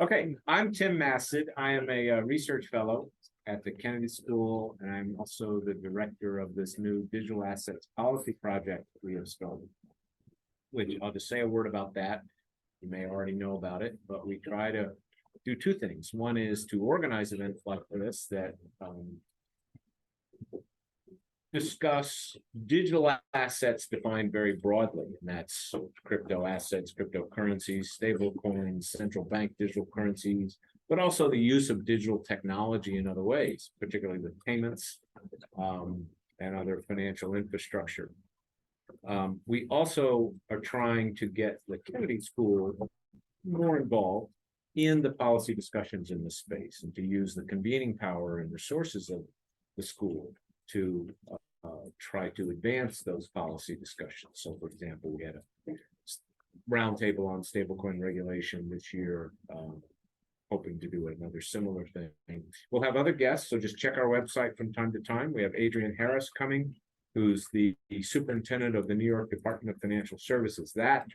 Okay, I'm Tim Massett. I am a research fellow at the Kennedy School, and I'm also the director of this new digital assets policy project we have started. Which I'll just say a word about that. You may already know about it, but we try to do two things. One is to organize events like this that discuss digital assets defined very broadly, and that's crypto assets, cryptocurrencies, stable coins, central bank digital currencies, but also the use of digital technology in other ways, particularly with payments and other financial infrastructure. We also are trying to get the Kennedy School more involved in the policy discussions in this space and to use the convening power and resources of the school to try to advance those policy discussions. So, for example, we had a roundtable on stablecoin regulation this year, hoping to do another similar thing. We'll have other guests, so just check our website from time to time. We have Adrian Harris coming, who's the superintendent of the New York Department of Financial Services. That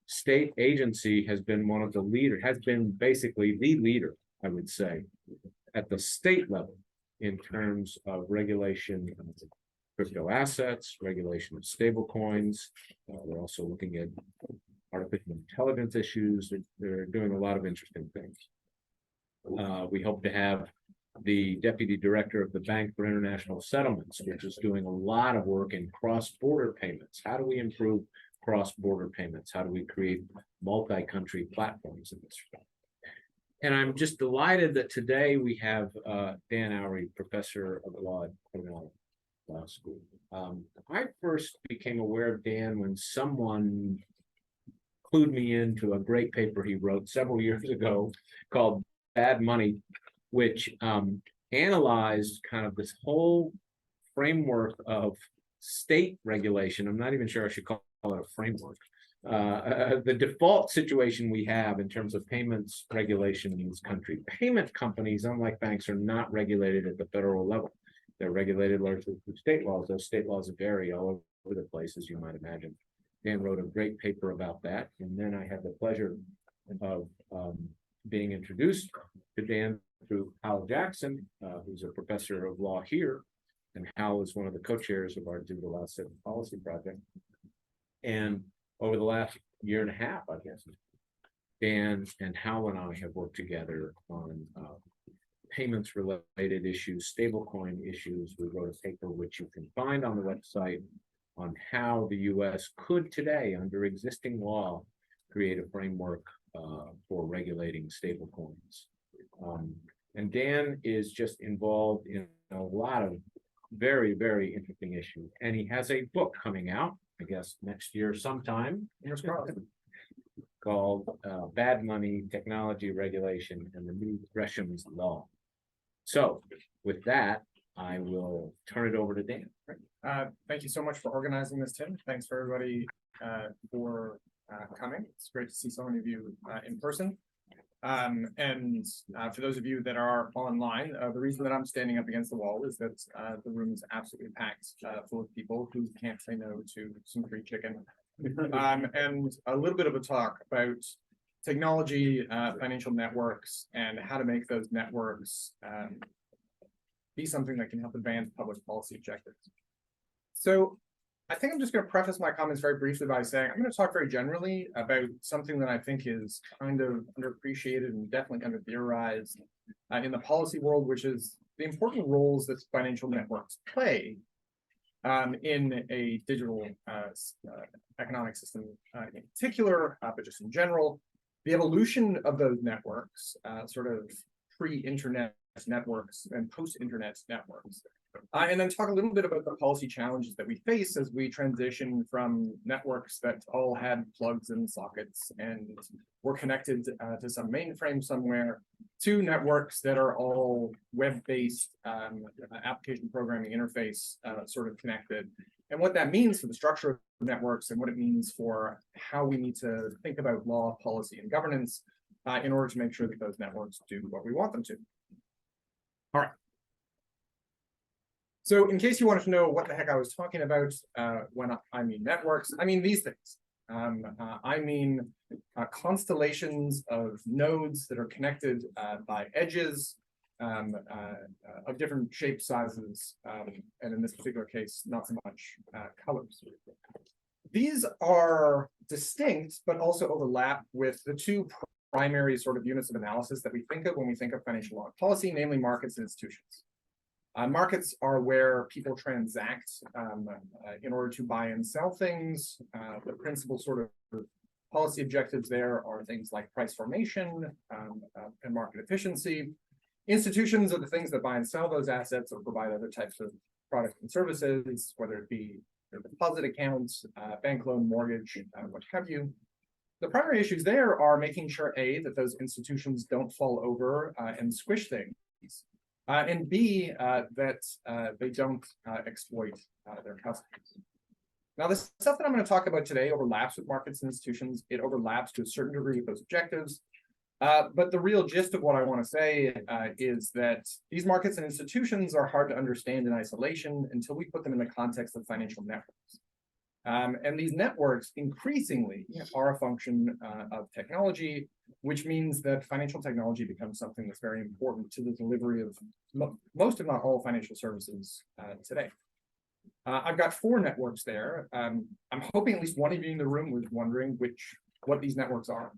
state agency has been one of the leaders, has been basically the leader, I would say, at the state level in terms of regulation of crypto assets, regulation of stable coins. We're also looking at artificial intelligence issues. They're doing a lot of interesting things. We hope to have the deputy director of the Bank for International Settlements, which is doing a lot of work in cross-border payments. How do we improve cross-border payments? How do we create multi-country platforms in this respect? And I'm just delighted that today we have Dan Awrey, professor of law at Cornell Law School. I first became aware of Dan when someone clued me into a great paper he wrote several years ago called Bad Money, which analyzed kind of this whole framework of state regulation. I'm not even sure I should call it a framework. The default situation we have in terms of payments regulation in this country. Payment companies, unlike banks, are not regulated at the federal level. They're regulated largely through state laws. Those state laws vary all over the place, as you might imagine. Dan wrote a great paper about that. And then I had the pleasure of being introduced to Dan through Hal Jackson, who's a professor of law here. And Hal is one of the co-chairs of our digital asset policy project. And over the last year and a half, I guess, Dan and Hal and I have worked together on payments related issues, stablecoin issues. We wrote a paper which you can find on the website on how the US could today, under existing law, create a framework for regulating stablecoins. And Dan is just involved in a lot of very, very interesting issues. And he has a book coming out, I guess, next year sometime, called Bad Money, Technology Regulation, and the New Gresham's Law. So with that, I will turn it over to Dan. Thank you so much for organizing this, Tim. Thanks for everybody for coming. It's great to see so many of you in person. And for those of you that are online, the reason that I'm standing up against the wall is that the room is absolutely packed full of people who can't say no to some free chicken. And a little bit of a talk about technology, financial networks, and how to make those networks be something that can help advance public policy objectives. So I think I'm just going to preface my comments very briefly by saying I'm going to talk very generally about something that I think is kind of underappreciated and definitely kind of theorized in the policy world, which is the important roles that financial networks play in a digital economic system in particular, but just in general. The evolution of those networks, sort of pre-internet networks and post-internet networks. And then talk a little bit about the policy challenges that we face as we transition from networks that all had plugs and sockets and were connected to some mainframe somewhere to networks that are all web-based application programming interface sort of connected. And what that means for the structure of networks and what it means for how we need to think about law, policy, and governance in order to make sure that those networks do what we want them to. All right. So in case you wanted to know what the heck I was talking about when I mean networks, I mean these things. I mean constellations of nodes that are connected by edges of different shapes, sizes, and in this particular case, not so much colors. These are distinct, but also overlap with the two primary sort of units of analysis that we think of when we think of financial law and policy, namely markets and institutions. Markets are where people transact in order to buy and sell things. The principal sort of policy objectives there are things like price formation and market efficiency. Institutions are the things that buy and sell those assets or provide other types of products and services, whether it be deposit accounts, bank loan, mortgage, what have you. The primary issues there are making sure A, that those institutions don't fall over and squish things, and B, that they don't exploit their customers. Now, the stuff that I'm going to talk about today overlaps with markets and institutions. It overlaps to a certain degree with those objectives. But the real gist of what I want to say is that these markets and institutions are hard to understand in isolation until we put them in the context of financial networks. And these networks increasingly are a function of technology, which means that financial technology becomes something that's very important to the delivery of most, if not all, financial services today. I've got 4 networks there. I'm hoping at least one of you in the room was wondering what these networks are.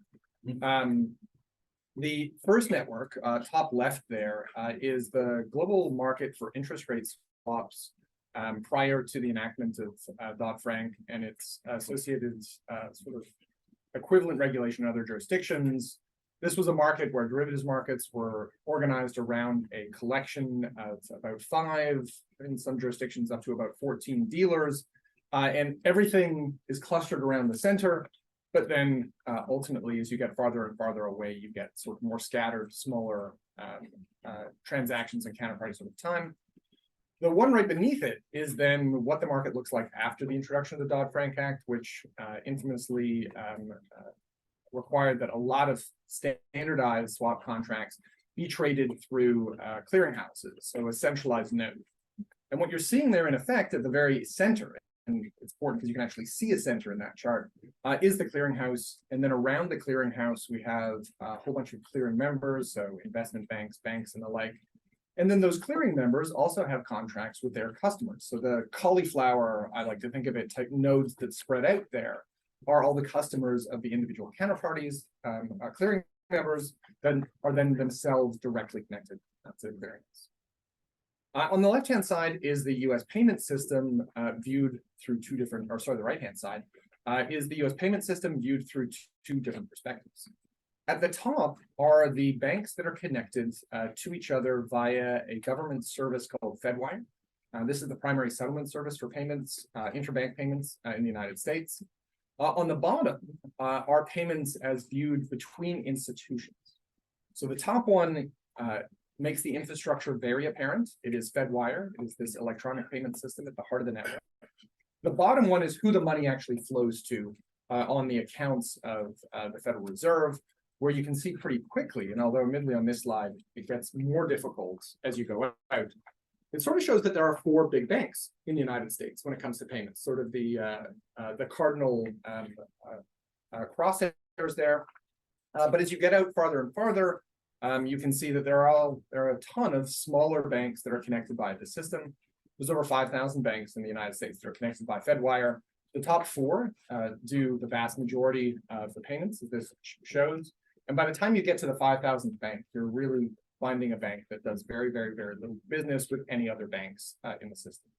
The first network, top left there, is the global market for interest rate swaps prior to the enactment of Dodd-Frank and its associated sort of equivalent regulation in other jurisdictions. This was a market where derivatives markets were organized around a collection of about 5, in some jurisdictions up to about 14 dealers, and everything is clustered around the center. But then ultimately, as you get farther and farther away, you get sort of more scattered, smaller transactions and counterparties over time. The one right beneath it is then what the market looks like after the introduction of the Dodd-Frank Act, which infamously required that a lot of standardized swap contracts be traded through clearinghouses, so a centralized node. And what you're seeing there in effect at the very center, and it's important because you can actually see a center in that chart, is the clearinghouse. And then around the clearinghouse, we have a whole bunch of clearing members, so investment banks, banks, and the like. And then those clearing members also have contracts with their customers. So the cauliflower, I like to think of it, type nodes that spread out there are all the customers of the individual counterparties. Clearing members then are then themselves directly connected to the clearinghouse. On the left-hand side is the U.S. payment system viewed through two different, or sorry, the right-hand side is the U.S. payment system viewed through two different perspectives. At the top are the banks that are connected to each other via a government service called Fedwire. This is the primary settlement service for payments, interbank payments in the United States. On the bottom are payments as viewed between institutions. So the top one makes the infrastructure very apparent. It is Fedwire. It is this electronic payment system at the heart of the network. The bottom one is who the money actually flows to on the accounts of the Federal Reserve, where you can see pretty quickly, and although admittedly on this slide, it gets more difficult as you go out, it sort of shows that there are 4 big banks in the United States when it comes to payments, sort of the cardinal crosshairs there. But as you get out farther and farther, you can see that there are a ton of smaller banks that are connected by the system. There's over 5,000 banks in the United States that are connected by Fedwire. The top 4 do the vast majority of the payments that this shows. And by the time you get to the 5,000th bank, you're really finding a bank that does very, very, very little business with any other banks in the system.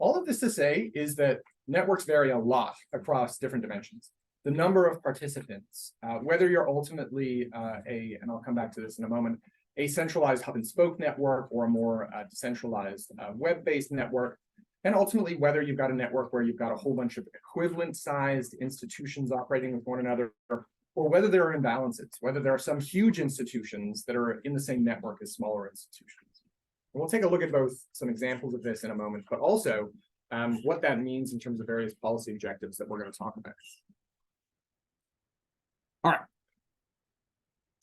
All of this to say is that networks vary a lot across different dimensions. The number of participants, whether you're ultimately and I'll come back to this in a moment, a centralized hub and spoke network or a more decentralized web-based network, and ultimately whether you've got a network where you've got a whole bunch of equivalent sized institutions operating with one another, or whether there are imbalances, whether there are some huge institutions that are in the same network as smaller institutions. And we'll take a look at both some examples of this in a moment, but also what that means in terms of various policy objectives that we're going to talk about. All right.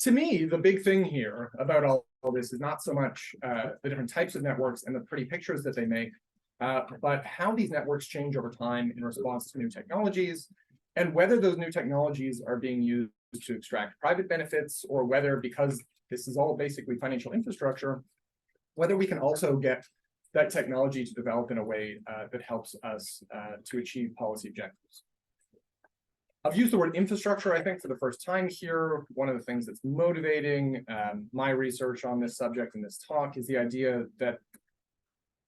To me, the big thing here about all this is not so much the different types of networks and the pretty pictures that they make, but how these networks change over time in response to new technologies and whether those new technologies are being used to extract private benefits, or whether, because this is all basically financial infrastructure, whether we can also get that technology to develop in a way that helps us to achieve policy objectives. I've used the word infrastructure, I think, for the first time here. One of the things that's motivating my research on this subject in this talk is the idea that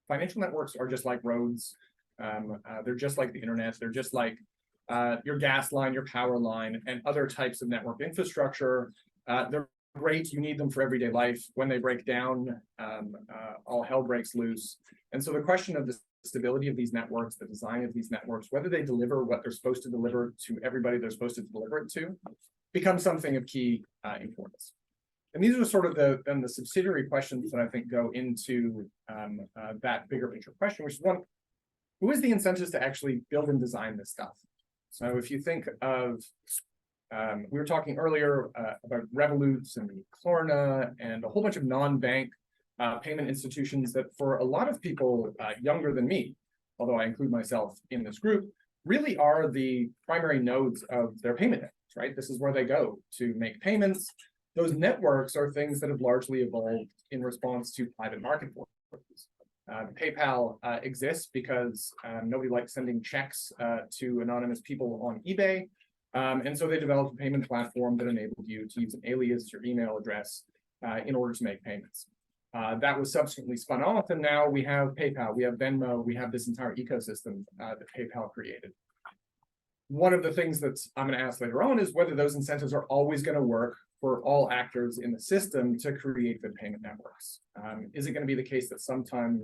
financial networks are just like roads. They're just like the internet. They're just like your gas line, your power line, and other types of network infrastructure. They're great. You need them for everyday life. When they break down, all hell breaks loose. And so the question of the stability of these networks, the design of these networks, whether they deliver what they're supposed to deliver to everybody they're supposed to deliver it to, becomes something of key importance. And these are sort of the subsidiary questions that I think go into that bigger picture question, which is one, who is the incentives to actually build and design this stuff? So if you think of, we were talking earlier about Revolut and Klarna and a whole bunch of non-bank payment institutions that for a lot of people younger than me, although I include myself in this group, really are the primary nodes of their payment networks, right? This is where they go to make payments. Those networks are things that have largely evolved in response to private market forces. PayPal exists because nobody likes sending checks to anonymous people on eBay. And so they developed a payment platform that enabled you to use an alias, your email address, in order to make payments. That was subsequently spun off, and now we have PayPal, we have Venmo, we have this entire ecosystem that PayPal created. One of the things that I'm going to ask later on is whether those incentives are always going to work for all actors in the system to create good payment networks. Is it going to be the case that sometimes,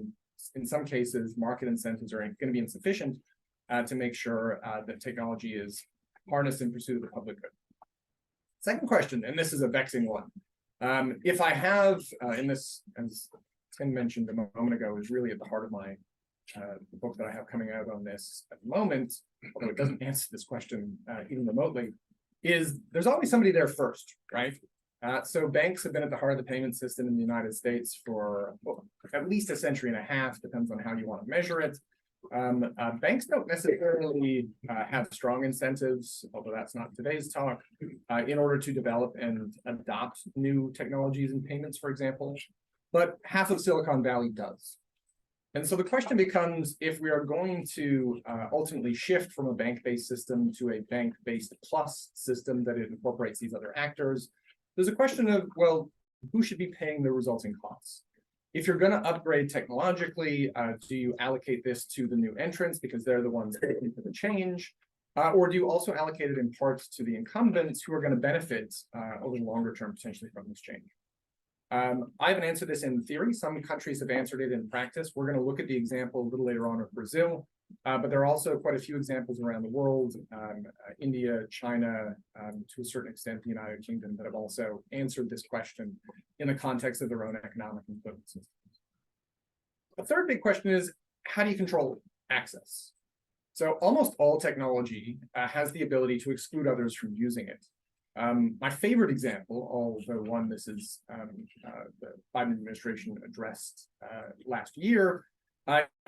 in some cases, market incentives are going to be insufficient to make sure that technology is harnessed in pursuit of the public good? Second question, and this is a vexing one. If I have, in this, as Tim mentioned a moment ago, is really at the heart of my the book that I have coming out on this at the moment, although it doesn't answer this question even remotely, is there's always somebody there first, right? So banks have been at the heart of the payment system in the United States for at least a century and a half, depends on how you want to measure it. Banks don't necessarily have strong incentives, although that's not today's talk, in order to develop and adopt new technologies and payments, for example, but half of Silicon Valley does. And so the question becomes, if we are going to ultimately shift from a bank-based system to a bank-based plus system that it incorporates these other actors, there's a question of, well, who should be paying the resulting costs? If you're going to upgrade technologically, do you allocate this to the new entrants because they're the ones paying for the change? Or do you also allocate it in part to the incumbents who are going to benefit over the longer term potentially from this change? I haven't answered this in theory. Some countries have answered it in practice. We're going to look at the example a little later on of Brazil, but there are also quite a few examples around the world, India, China, to a certain extent, the United Kingdom, that have also answered this question in the context of their own economic and political systems. The third big question is, how do you control access? So almost all technology has the ability to exclude others from using it. My favorite example, although one this is the Biden administration addressed last year,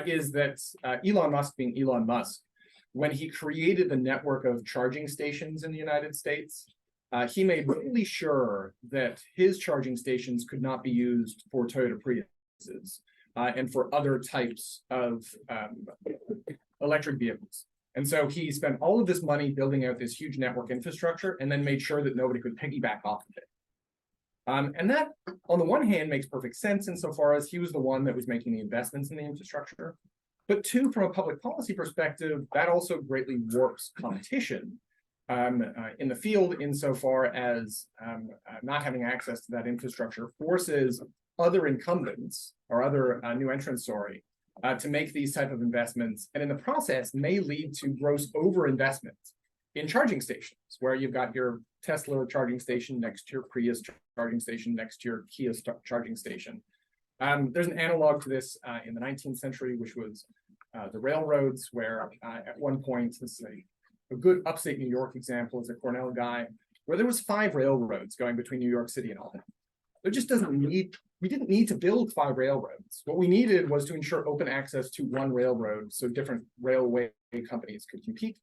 is that Elon Musk, being Elon Musk, when he created the network of charging stations in the United States, he made really sure that his charging stations could not be used for Toyota Priuses and for other types of electric vehicles. And so he spent all of this money building out this huge network infrastructure and then made sure that nobody could piggyback off of it. And that, on the one hand, makes perfect sense insofar as he was the one that was making the investments in the infrastructure. But two, from a public policy perspective, that also greatly warps competition in the field insofar as not having access to that infrastructure forces other incumbents or other new entrants, to make these type of investments, and in the process may lead to gross overinvestment in charging stations, where you've got your Tesla charging station next to your Prius charging station next to your Kia charging station. There's an analog to this in the 19th century, which was the railroads, where at one point, this is a good upstate New York example, is a Cornell guy, where there was 5 railroads going between New York City and Albany. There just we didn't need to build 5 railroads. What we needed was to ensure open access to one railroad so different railway companies could compete.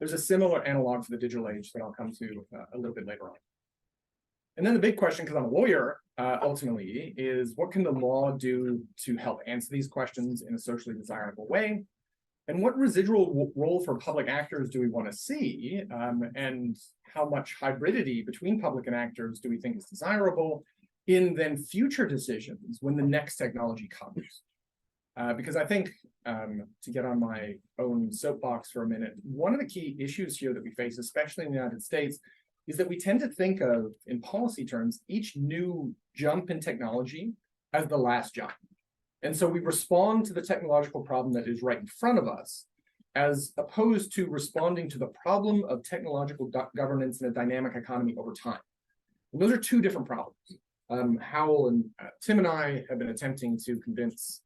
There's a similar analog for the digital age that I'll come to a little bit later on. And then the big question, because I'm a lawyer, ultimately, is what can the law do to help answer these questions in a socially desirable way? And what residual role for public actors do we want to see? And how much hybridity between public and actors do we think is desirable in then future decisions when the next technology comes? Because I think, to get on my own soapbox for a minute, one of the key issues here that we face, especially in the United States, is that we tend to think of, in policy terms, each new jump in technology as the last jump. And so we respond to the technological problem that is right in front of us, as opposed to responding to the problem of technological governance in a dynamic economy over time. And those are two different problems. Howell and Tim and I have been attempting to convince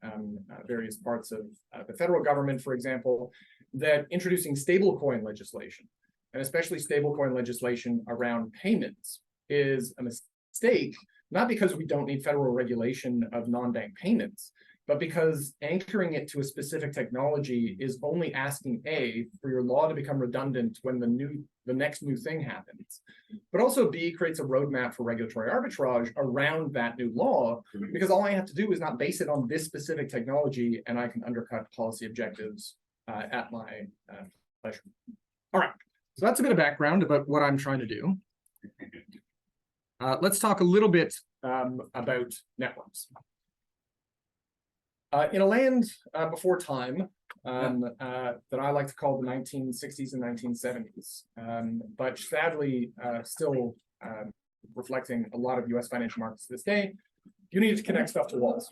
various parts of the federal government, for example, that introducing stablecoin legislation, and especially stablecoin legislation around payments, is a mistake, not because we don't need federal regulation of non-bank payments, but because anchoring it to a specific technology is only asking A, for your law to become redundant when the next new thing happens, but also B, creates a roadmap for regulatory arbitrage around that new law, because all I have to do is not base it on this specific technology, and I can undercut policy objectives at my pleasure. All right, so that's a bit of background about what I'm trying to do. Let's talk a little bit about networks. In a land before time that I like to call the 1960s and 1970s, but sadly still reflecting a lot of US financial markets to this day, you needed to connect stuff to walls.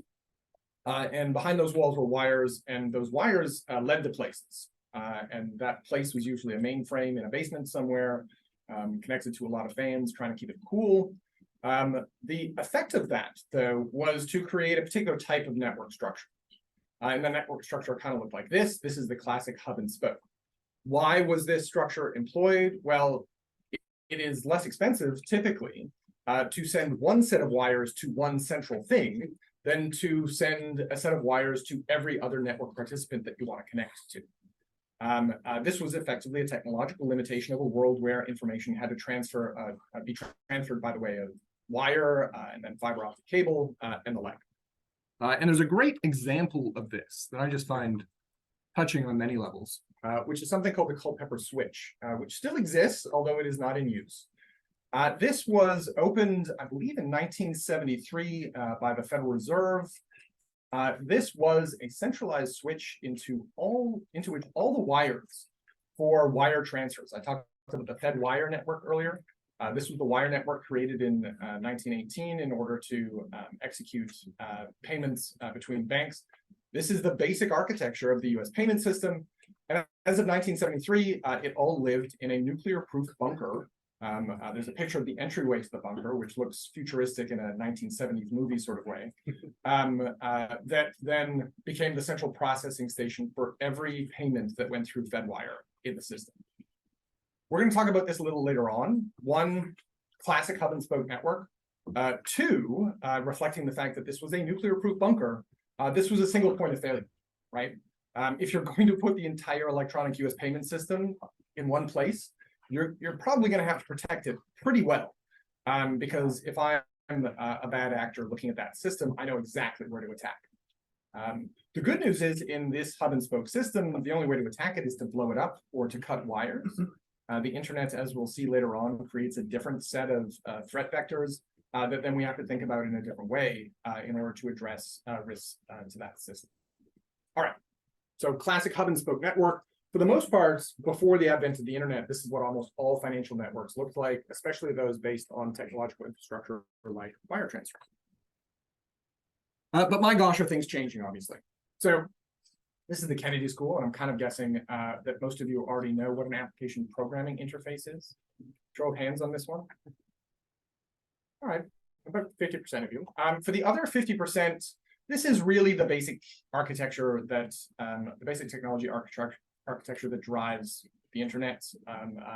And behind those walls were wires, and those wires led to places. And that place was usually a mainframe in a basement somewhere, connected to a lot of fans, trying to keep it cool. The effect of that, though, was to create a particular type of network structure. And the network structure kind of looked like this. This is the classic hub and spoke. Why was this structure employed? Well, it is less expensive, typically, to send one set of wires to one central thing than to send a set of wires to every other network participant that you want to connect to. This was effectively a technological limitation of a world where information had to be transferred by the way of wire and then fiber optic cable and the like. And there's a great example of this that I just find touching on many levels, which is something called the Culpeper switch, which still exists, although it is not in use. This was opened, I believe, in 1973 by the Federal Reserve. This was a centralized switch into which all the wires for wire transfers. I talked about the Fed wire network earlier. This was the wire network created in 1918 in order to execute payments between banks. This is the basic architecture of the US payment system. And as of 1973, it all lived in a nuclear-proof bunker. There's a picture of the entryway to the bunker, which looks futuristic in a 1970s movie sort of way, that then became the central processing station for every payment that went through FedWire in the system. We're going to talk about this a little later on. One, classic hub and spoke network. Two, reflecting the fact that this was a nuclear-proof bunker. This was a single point of failure, right? If you're going to put the entire electronic US payment system in one place, you're probably going to have to protect it pretty well. Because if I'm a bad actor looking at that system, I know exactly where to attack. The good news is, in this hub and spoke system, the only way to attack it is to blow it up or to cut wires. The internet, as we'll see later on, creates a different set of threat vectors that then we have to think about in a different way in order to address risks to that system. All right, so classic hub and spoke network. For the most part, before the advent of the internet, this is what almost all financial networks looked like, especially those based on technological infrastructure like wire transfer. But my gosh, are things changing, obviously. So this is the Kennedy School, and I'm kind of guessing that most of you already know what an application programming interface is. Show of hands on this one. All right, about 50% of you. For the other 50%, this is really the basic architecture that, the basic technology architecture that drives the internet,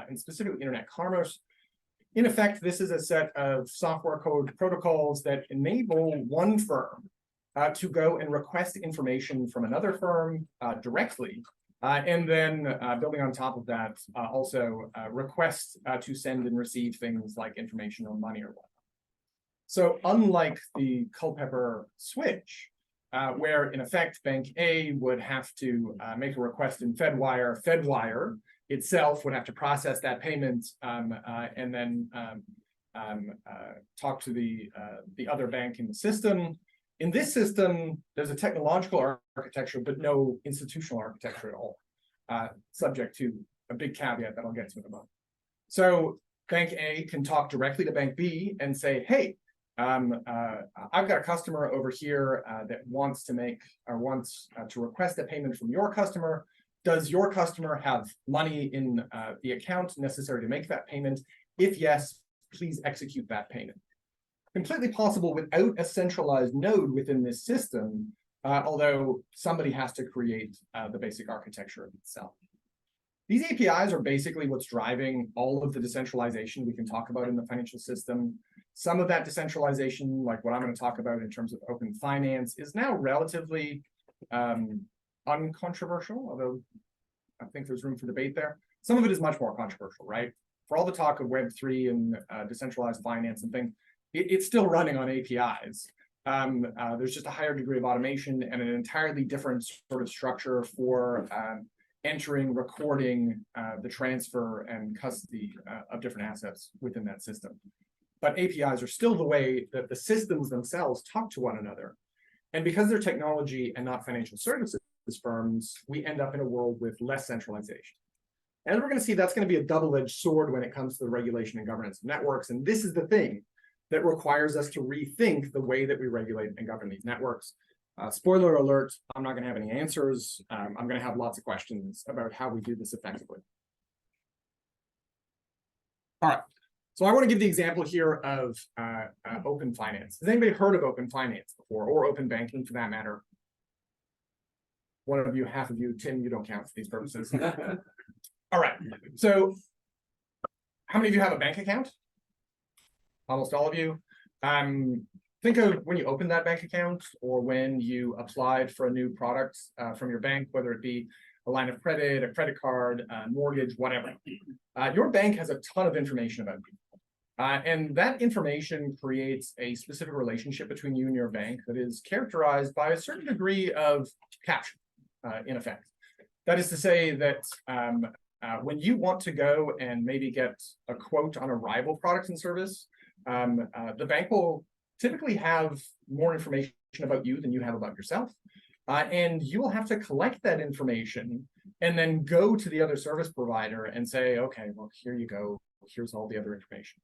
and specifically internet commerce. In effect, this is a set of software code protocols that enable one firm to go and request information from another firm directly And then building on top of that, also requests to send and receive things like information on money or whatnot. So unlike the Culpeper switch, where in effect Bank A would have to make a request in Fedwire, Fedwire itself would have to process that payment and then talk to the other bank in the system. In this system, there's a technological architecture, but no institutional architecture at all, subject to a big caveat that I'll get to in a moment. So Bank A can talk directly to Bank B and say, hey, I've got a customer over here that wants to request a payment from your customer. Does your customer have money in the account necessary to make that payment? If yes, please execute that payment. Completely possible without a centralized node within this system, although somebody has to create the basic architecture of itself. These APIs are basically what's driving all of the decentralization we can talk about in the financial system. Some of that decentralization, like what I'm going to talk about in terms of open finance, is now relatively uncontroversial, although I think there's room for debate there. Some of it is much more controversial, right? For all the talk of Web3 and decentralized finance and things, it's still running on APIs. There's just a higher degree of automation and an entirely different sort of structure for entering, recording the transfer and custody of different assets within that system. But APIs are still the way that the systems themselves talk to one another. And because they're technology and not financial services firms, we end up in a world with less centralization. And we're going to see that's going to be a double-edged sword when it comes to the regulation and governance of networks. And this is the thing that requires us to rethink the way that we regulate and govern these networks. Spoiler alert, I'm not going to have any answers. I'm going to have lots of questions about how we do this effectively. All right, so I want to give the example here of open finance. Has anybody heard of open finance before, or open banking for that matter? One of you, half of you, Tim, you don't count for these purposes. All right, so how many of you have a bank account? Almost all of you. Think of when you opened that bank account or when you applied for a new product from your bank, whether it be a line of credit, a credit card, a mortgage, whatever. Your bank has a ton of information about you. And that information creates a specific relationship between you and your bank that is characterized by a certain degree of capture, in effect. That is to say that when you want to go and maybe get a quote on a rival product and service, the bank will typically have more information about you than you have about yourself. And you will have to collect that information and then go to the other service provider and say, okay, well, here you go. Here's all the other information.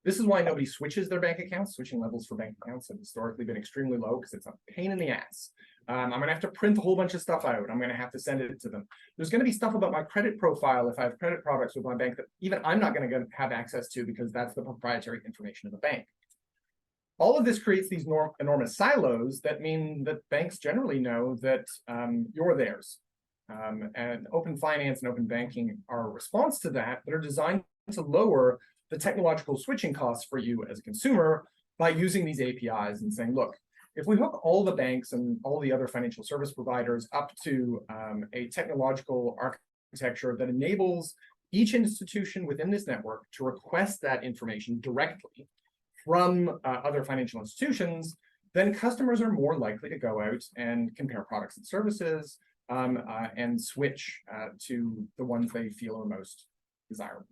This is why nobody switches their bank accounts. Switching levels for bank accounts have historically been extremely low because it's a pain in the ass. I'm going to have to print a whole bunch of stuff out. I'm going to have to send it to them. There's going to be stuff about my credit profile if I have credit products with my bank that even I'm not going to have access to because that's the proprietary information of the bank. All of this creates these enormous silos that mean that banks generally know that you're theirs. And open finance and open banking are a response to that are designed to lower the technological switching costs for you as a consumer by using these APIs and saying, look, if we hook all the banks and all the other financial service providers up to a technological architecture that enables each institution within this network to request that information directly from other financial institutions, then customers are more likely to go out and compare products and services and switch to the ones they feel are most desirable.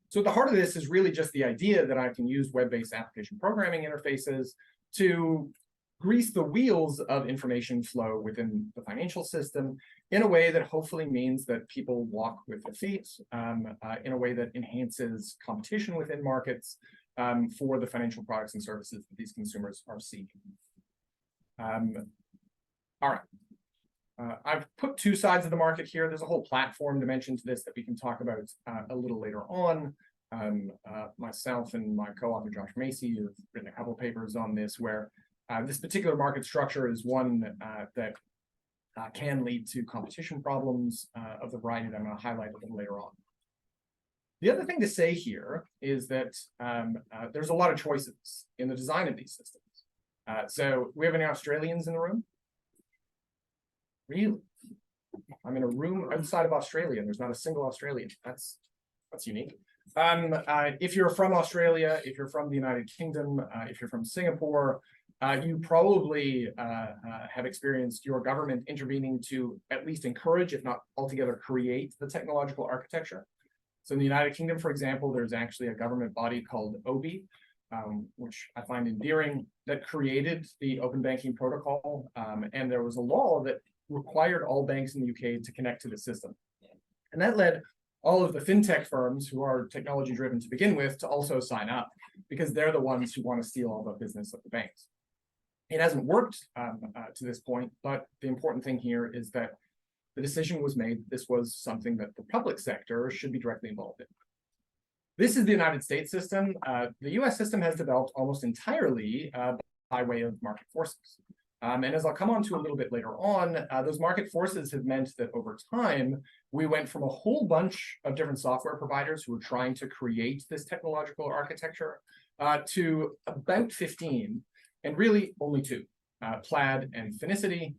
So at the heart of this is really just the idea that I can use web-based application programming interfaces to grease the wheels of information flow within the financial system in a way that hopefully means that people walk with their feet, in a way that enhances competition within markets for the financial products and services that these consumers are seeking. All right. I've put two sides of the market here. There's a whole platform dimension to this that we can talk about a little later on. Myself and my co-author Josh Macy have written a couple of papers on this where this particular market structure is one that can lead to competition problems of the variety that I'm going to highlight a little later on. The other thing to say here is that there's a lot of choices in the design of these systems. So we have any Australians in the room? Really? I'm in a room outside of Australia, and there's not a single Australian. That's unique. If you're from Australia, if you're from the United Kingdom, if you're from Singapore, you probably have experienced your government intervening to at least encourage, if not altogether create, the technological architecture. So in the United Kingdom, for example, there's actually a government body called OBI, which I find endearing, that created the open banking protocol. And there was a law that required all banks in the UK to connect to the system. And that led all of the fintech firms who are technology driven to begin with to also sign up, because they're the ones who want to steal all the business of the banks. It hasn't worked to this point, but the important thing here is that the decision was made. This was something that the public sector should be directly involved in. This is the United States system. The US system has developed almost entirely by way of market forces. And as I'll come on to a little bit later on, those market forces have meant that over time, we went from a whole bunch of different software providers who were trying to create this technological architecture to about 15, and really only two, Plaid and Finicity,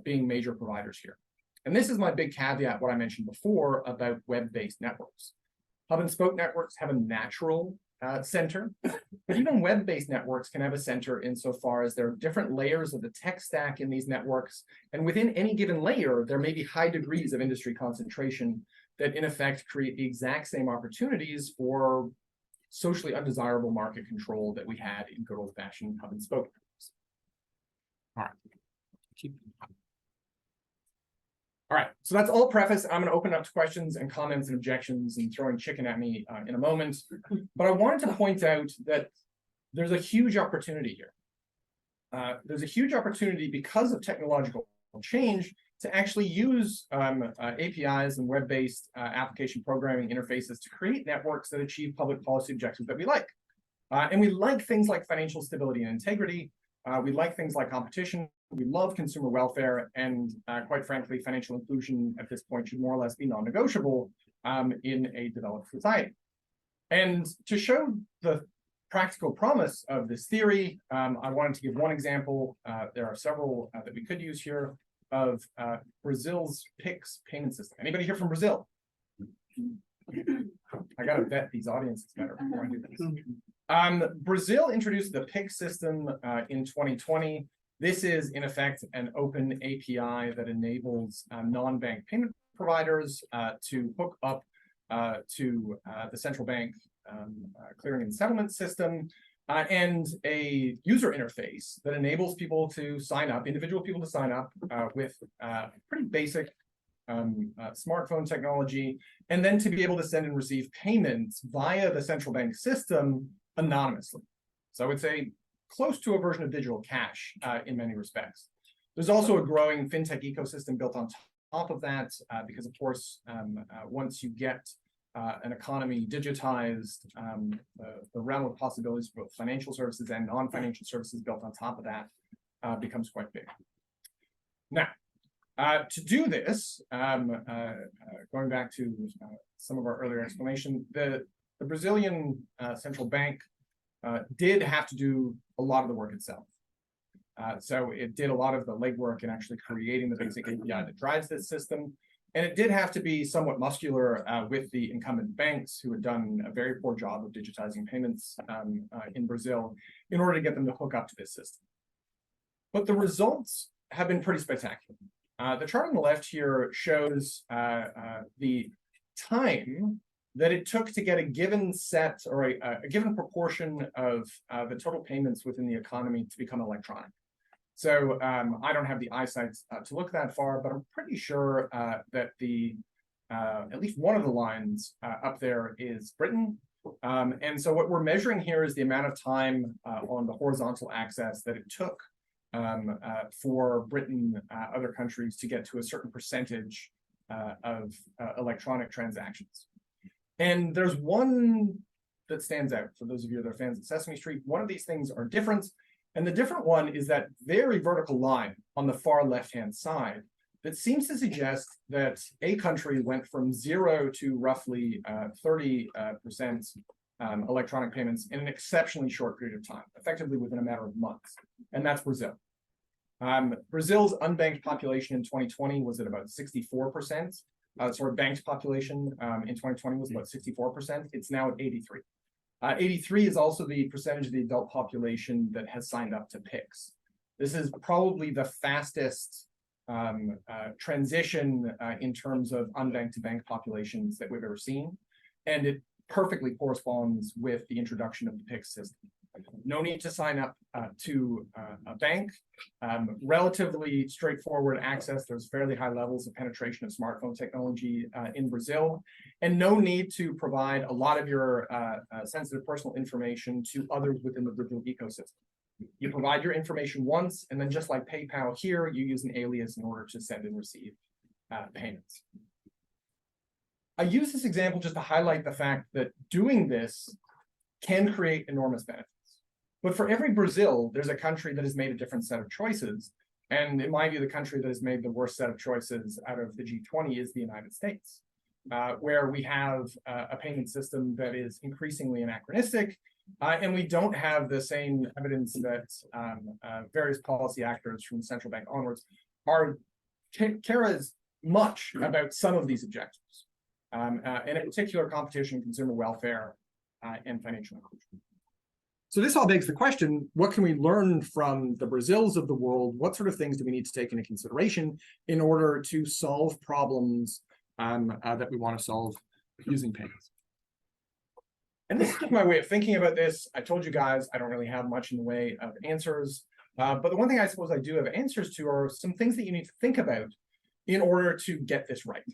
being major providers here. And this is my big caveat, what I mentioned before about web-based networks. Hub and spoke networks have a natural center, but even web-based networks can have a center insofar as there are different layers of the tech stack in these networks. And within any given layer, there may be high degrees of industry concentration that in effect create the exact same opportunities for socially undesirable market control that we had in good old-fashioned hub and spoke networks. All right. All right, so that's all preface. I'm going to open up to questions and comments and objections and throwing chicken at me in a moment. But I wanted to point out that there's a huge opportunity here. There's a huge opportunity because of technological change to actually use APIs and web-based application programming interfaces to create networks that achieve public policy objectives that we like. And we like things like financial stability and integrity. We like things like competition. We love consumer welfare, and quite frankly, financial inclusion at this point should more or less be non-negotiable in a developed society. And to show the practical promise of this theory, I wanted to give one example. There are several that we could use here of Brazil's PIX payment system. Anybody here from Brazil? I gotta vet these audiences better before I do this. Brazil introduced the PIX system in 2020. This is, in effect, an open API that enables non-bank payment providers to hook up to the central bank clearing and settlement system, and a user interface that enables people to sign up, individual people to sign up with pretty basic smartphone technology, and then to be able to send and receive payments via the central bank system anonymously. So I would say close to a version of digital cash in many respects. There's also a growing fintech ecosystem built on top of that, because of course, once you get an economy digitized, the realm of possibilities for both financial services and non-financial services built on top of that becomes quite big. Now, to do this, going back to some of our earlier explanation, the Brazilian central bank did have to do a lot of the work itself. So it did a lot of the legwork in actually creating the basic API that drives this system. And it did have to be somewhat muscular with the incumbent banks who had done a very poor job of digitizing payments in Brazil in order to get them to hook up to this system. But the results have been pretty spectacular. The chart on the left here shows the time that it took to get a given set or a given proportion of the total payments within the economy to become electronic. So I don't have the eyesight to look that far, but I'm pretty sure that at least one of the lines up there is Britain. And so what we're measuring here is the amount of time on the horizontal axis that it took for Britain, other countries to get to a certain percentage of electronic transactions. And there's one that stands out for those of you that are fans of Sesame Street. One of these things are different. And the different one is that very vertical line on the far left-hand side that seems to suggest that a country went from 0 to roughly 30% electronic payments in an exceptionally short period of time, effectively within a matter of months. And that's Brazil. Brazil's unbanked population in 2020 was at about 64%. Banked population in 2020 was about 64%. It's now at 83. 83 is also the percentage of the adult population that has signed up to PICS. This is probably the fastest transition in terms of unbanked to banked populations that we've ever seen. And it perfectly corresponds with the introduction of the PICS system. No need to sign up to a bank. Relatively straightforward access. There's fairly high levels of penetration of smartphone technology in Brazil, and no need to provide a lot of your sensitive personal information to others within the Brazil ecosystem. You provide your information once, and then just like PayPal here, you use an alias in order to send and receive payments. I use this example just to highlight the fact that doing this can create enormous benefits. But for every Brazil, there's a country that has made a different set of choices. And in my view, the country that has made the worst set of choices out of the G20 is the United States, where we have a payment system that is increasingly anachronistic, and we don't have the same evidence that various policy actors from the central bank onwards care as much about some of these objectives, and in particular, competition, consumer welfare, and financial inclusion. So this all begs the question, what can we learn from the Brazils of the world? What sort of things do we need to take into consideration in order to solve problems that we want to solve using payments? And this is just my way of thinking about this. I told you guys I don't really have much in the way of answers, but the one thing I suppose I do have answers to are some things that you need to think about in order to get this right.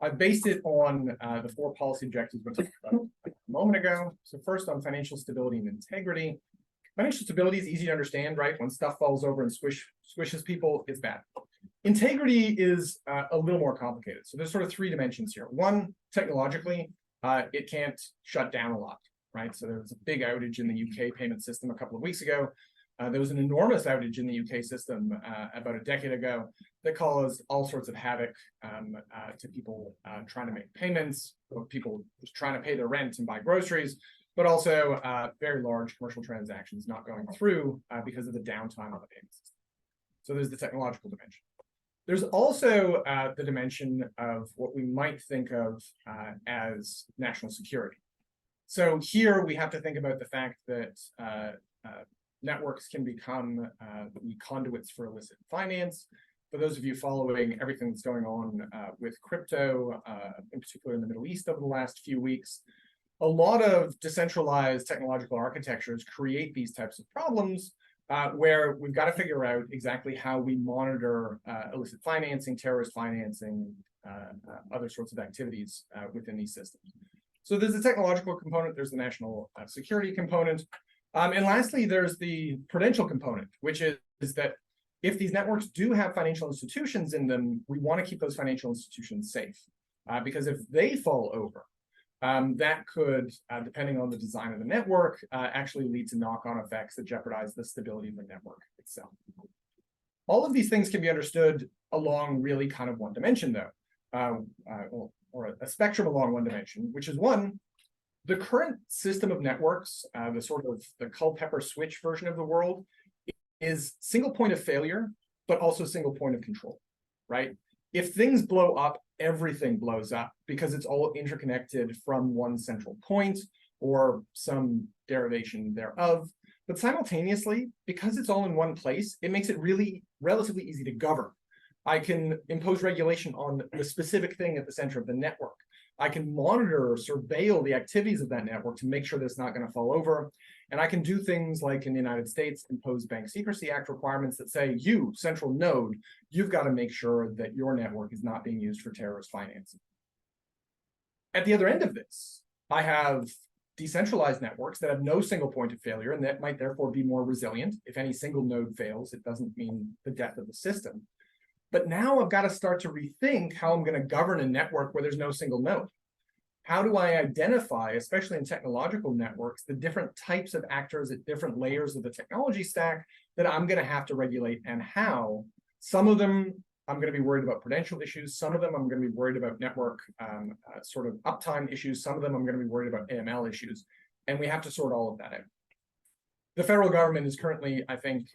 I based it on the 4 policy objectives we talked about a moment ago. So first, on financial stability and integrity. Financial stability is easy to understand, right? When stuff falls over and squishes people, it's bad. Integrity is a little more complicated. So there's sort of 3 dimensions here. One, technologically, it can't shut down a lot, right? So there was a big outage in the UK payment system a couple of weeks ago. There was an enormous outage in the UK system about a decade ago that caused all sorts of havoc to people trying to make payments, or people just trying to pay their rent and buy groceries, but also very large commercial transactions not going through because of the downtime on the payment system. So there's the technological dimension. There's also the dimension of what we might think of as national security. So here we have to think about the fact that networks can become the conduits for illicit finance. For those of you following everything that's going on with crypto, in particular in the Middle East over the last few weeks, a lot of decentralized technological architectures create these types of problems where we've got to figure out exactly how we monitor illicit financing, terrorist financing, other sorts of activities within these systems. So there's the technological component, there's the national security component. And lastly, there's the prudential component, which is that if these networks do have financial institutions in them, we want to keep those financial institutions safe. Because if they fall over, that could, depending on the design of the network, actually lead to knock-on effects that jeopardize the stability of the network itself. All of these things can be understood along really kind of one dimension, though, or a spectrum along one dimension, which is one, the current system of networks, the sort of the Culpeper switch version of the world, is single point of failure, but also single point of control, right? If things blow up, everything blows up because it's all interconnected from one central point or some derivation thereof. But simultaneously, because it's all in one place, it makes it really relatively easy to govern. I can impose regulation on the specific thing at the center of the network. I can monitor or surveil the activities of that network to make sure that it's not going to fall over. And I can do things like in the United States, impose Bank Secrecy Act requirements that say, you, central node, you've got to make sure that your network is not being used for terrorist financing. At the other end of this, I have decentralized networks that have no single point of failure and that might therefore be more resilient. If any single node fails, it doesn't mean the death of the system. But now I've got to start to rethink how I'm going to govern a network where there's no single node. How do I identify, especially in technological networks, the different types of actors at different layers of the technology stack that I'm going to have to regulate, and how? Some of them I'm going to be worried about prudential issues. Some of them I'm going to be worried about network sort of uptime issues. Some of them I'm going to be worried about AML issues. And we have to sort all of that out. The federal government is currently, I think,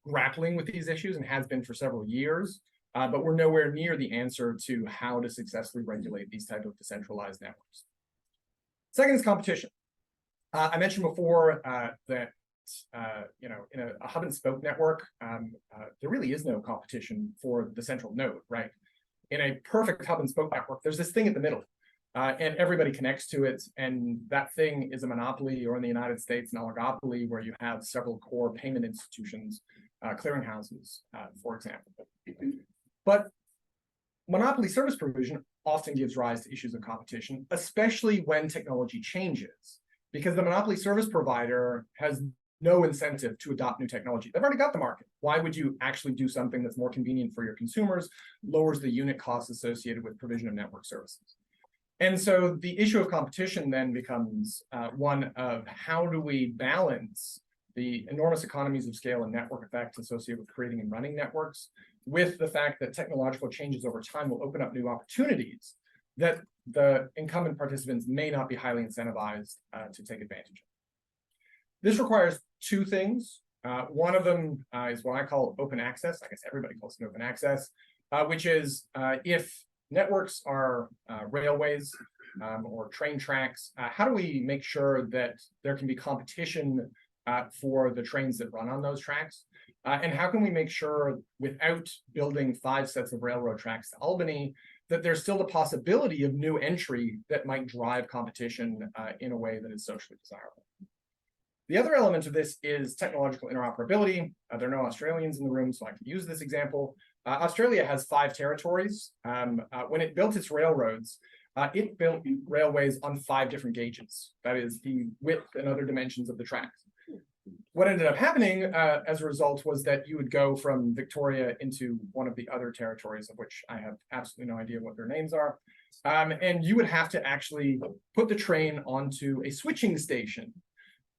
grappling with these issues and has been for several years, but we're nowhere near the answer to how to successfully regulate these type of decentralized networks. Second is competition. I mentioned before that in a hub and spoke network, there really is no competition for the central node, right? In a perfect hub and spoke network, there's this thing in the middle, and everybody connects to it, and that thing is a monopoly, or in the United States, an oligopoly, where you have several core payment institutions, clearinghouses, for example. But monopoly service provision often gives rise to issues of competition, especially when technology changes, because the monopoly service provider has no incentive to adopt new technology. They've already got the market. Why would you actually do something that's more convenient for your consumers, lowers the unit costs associated with provision of network services? And so the issue of competition then becomes one of how do we balance the enormous economies of scale and network effects associated with creating and running networks with the fact that technological changes over time will open up new opportunities that the incumbent participants may not be highly incentivized to take advantage of. This requires two things. One of them is what I call open access. I guess everybody calls it open access, which is if networks are railways or train tracks, how do we make sure that there can be competition for the trains that run on those tracks? And how can we make sure, without building 5 sets of railroad tracks to Albany, that there's still the possibility of new entry that might drive competition in a way that is socially desirable? The other element of this is technological interoperability. There are no Australians in the room, so I can use this example. Australia has 5 territories. When it built its railroads, it built railways on 5 different gauges. That is the width and other dimensions of the tracks. What ended up happening as a result was that you would go from Victoria into one of the other territories, of which I have absolutely no idea what their names are. And you would have to actually put the train onto a switching station,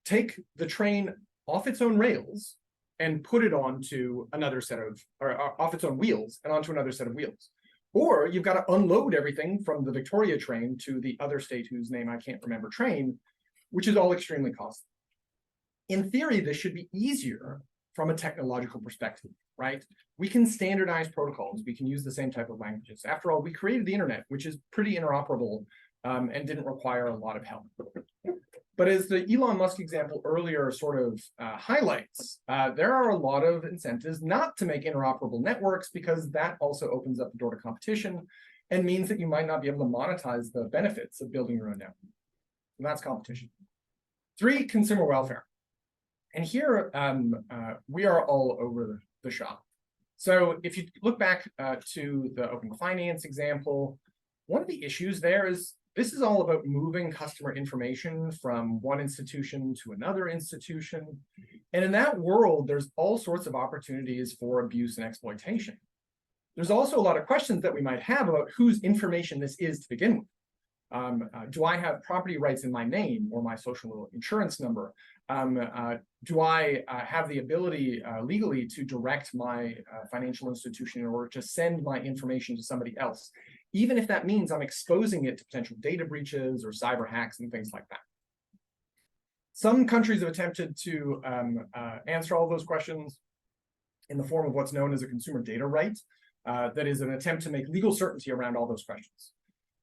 take the train off its own rails and put it onto another set of, or off its own wheels and onto another set of wheels. Or you've got to unload everything from the Victoria train to the other state whose name I can't remember train, which is all extremely costly. In theory, this should be easier from a technological perspective, right? We can standardize protocols. We can use the same type of languages. After all, we created the internet, which is pretty interoperable and didn't require a lot of help. But as the Elon Musk example earlier sort of highlights, there are a lot of incentives not to make interoperable networks, because that also opens up the door to competition and means that you might not be able to monetize the benefits of building your own network. And that's competition. 3, consumer welfare. And here we are all over the shop. So if you look back to the open finance example, one of the issues there is this is all about moving customer information from one institution to another institution. And in that world, there's all sorts of opportunities for abuse and exploitation. There's also a lot of questions that we might have about whose information this is to begin with. Do I have property rights in my name or my social insurance number? Do I have the ability legally to direct my financial institution in order to send my information to somebody else, even if that means I'm exposing it to potential data breaches or cyber hacks and things like that? Some countries have attempted to answer all those questions in the form of what's known as a consumer data right. That is an attempt to make legal certainty around all those questions.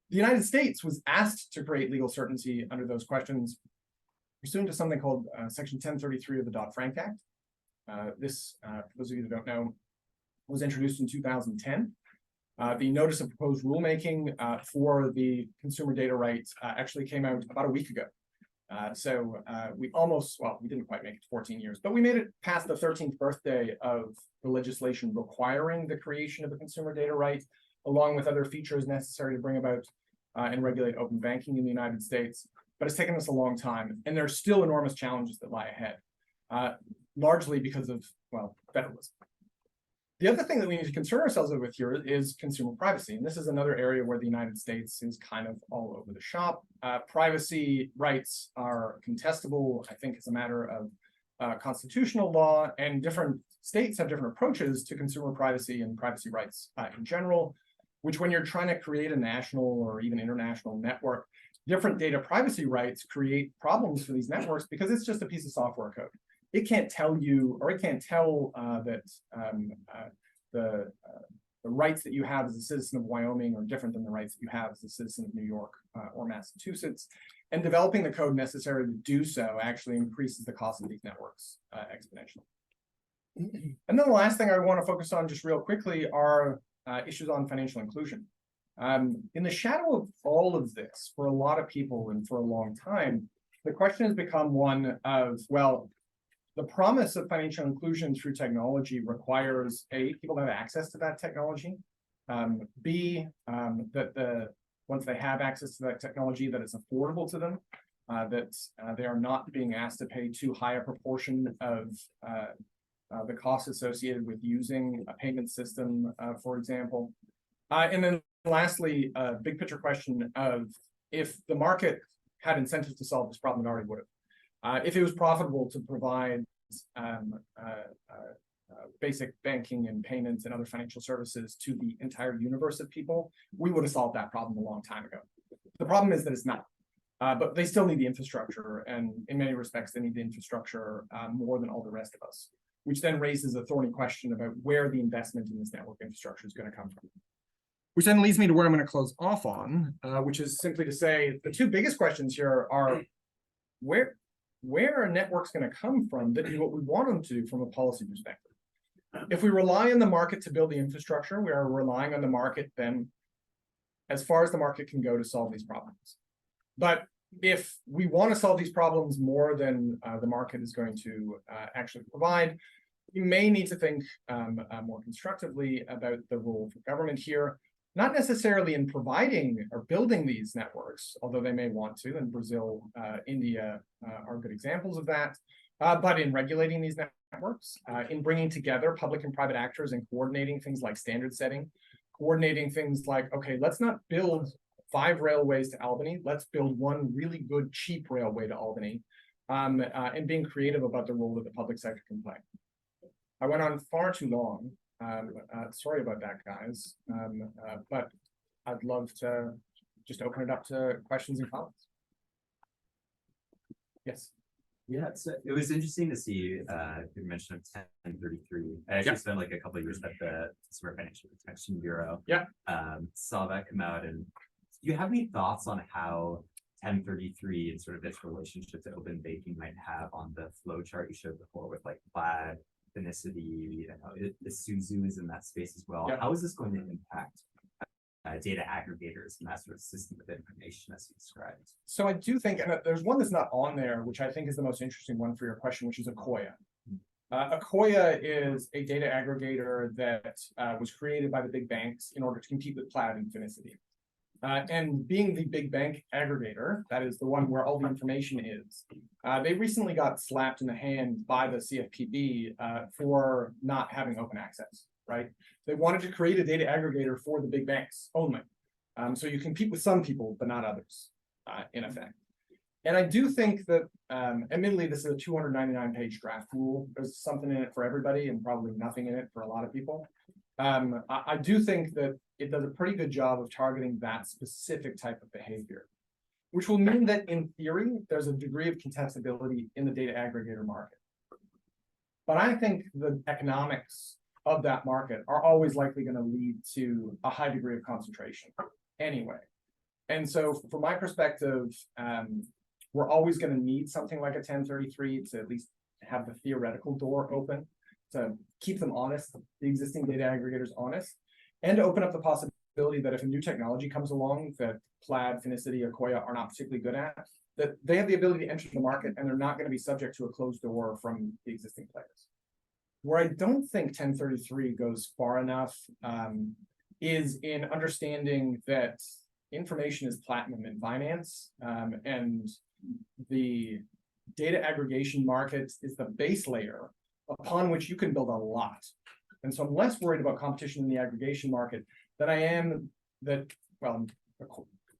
The United States was asked to create legal certainty under those questions pursuant to something called Section 1033 of the Dodd-Frank Act. This, for those of you that don't know, was introduced in 2010. The notice of proposed rulemaking for the consumer data rights actually came out about a week ago. So we almost, well, we didn't quite make it 14 years, but we made it past the 13th birthday of the legislation requiring the creation of a consumer data right, along with other features necessary to bring about and regulate open banking in the United States. But it's taken us a long time, and there are still enormous challenges that lie ahead, largely because of, well, federalism. The other thing that we need to concern ourselves with here is consumer privacy. And this is another area where the United States is kind of all over the shop. Privacy rights are contestable, I think, as a matter of constitutional law, and different states have different approaches to consumer privacy and privacy rights in general, which when you're trying to create a national or even international network, different data privacy rights create problems for these networks because it's just a piece of software code. it can't tell you, or it can't tell that the rights that you have as a citizen of Wyoming are different than the rights that you have as a citizen of New York or Massachusetts. And developing the code necessary to do so actually increases the cost of these networks exponentially. And then the last thing I want to focus on just real quickly are issues on financial inclusion. In the shadow of all of this, for a lot of people and for a long time, the question has become one of, well, the promise of financial inclusion through technology requires A, people to have access to that technology, B, that once they have access to that technology, that it's affordable to them, that they are not being asked to pay too high a proportion of the costs associated with using a payment system, for example. And then lastly, a big picture question of if the market had incentives to solve this problem, it already would have. If it was profitable to provide basic banking and payments and other financial services to the entire universe of people, we would have solved that problem a long time ago. The problem is that it's not. But they still need the infrastructure, and in many respects, they need the infrastructure more than all the rest of us, which then raises a thorny question about where the investment in this network infrastructure is going to come from. Which then leads me to where I'm going to close off on, which is simply to say the two biggest questions here are where are networks going to come from that do what we want them to do from a policy perspective? If we rely on the market to build the infrastructure, we are relying on the market then as far as the market can go to solve these problems. But if we want to solve these problems more than the market is going to actually provide, you may need to think more constructively about the role for government here, not necessarily in providing or building these networks, although they may want to, and Brazil, India are good examples of that, but in regulating these networks, in bringing together public and private actors and coordinating things like standard setting, coordinating things like, okay, let's not build 5 railways to Albany, let's build one really good, cheap railway to Albany, and being creative about the role that the public sector can play. I went on far too long. Sorry about that, guys. But I'd love to just open it up to questions and comments. Yes. Yeah, so it was interesting to see you mention 1033. I actually spent like a couple of years at the Consumer Financial Protection Bureau. Yeah. Saw that come out. And do you have any thoughts on how 1033 and sort of its relationship to open banking might have on the flow chart you showed before with like Plaid, Finicity, the Suzu is in that space as well. Yeah. How is this going to impact data aggregators and that sort of system of information as you described? So I do think, and there's one that's not on there, which I think is the most interesting one for your question, which is Akoya. Akoya is a data aggregator that was created by the big banks in order to compete with Plaid and Finicity. And being the big bank aggregator, that is the one where all the information is, they recently got slapped in the hand by the CFPB for not having open access, right? They wanted to create a data aggregator for the big banks only. So you compete with some people, but not others, in effect. And I do think that, admittedly, this is a 299-page draft rule. There's something in it for everybody and probably nothing in it for a lot of people. I do think that it does a pretty good job of targeting that specific type of behavior, which will mean that in theory, there's a degree of contestability in the data aggregator market. But I think the economics of that market are always likely going to lead to a high degree of concentration anyway. And so from my perspective, we're always going to need something like a 1033 to at least have the theoretical door open, to keep them honest, the existing data aggregators honest, and to open up the possibility that if a new technology comes along that Plaid, Finicity, or Akoya are not particularly good at, that they have the ability to enter the market and they're not going to be subject to a closed door from the existing players. Where I don't think 1033 goes far enough is in understanding that information is platinum in finance, and the data aggregation market is the base layer upon which you can build a lot. And so I'm less worried about competition in the aggregation market than I am that, well,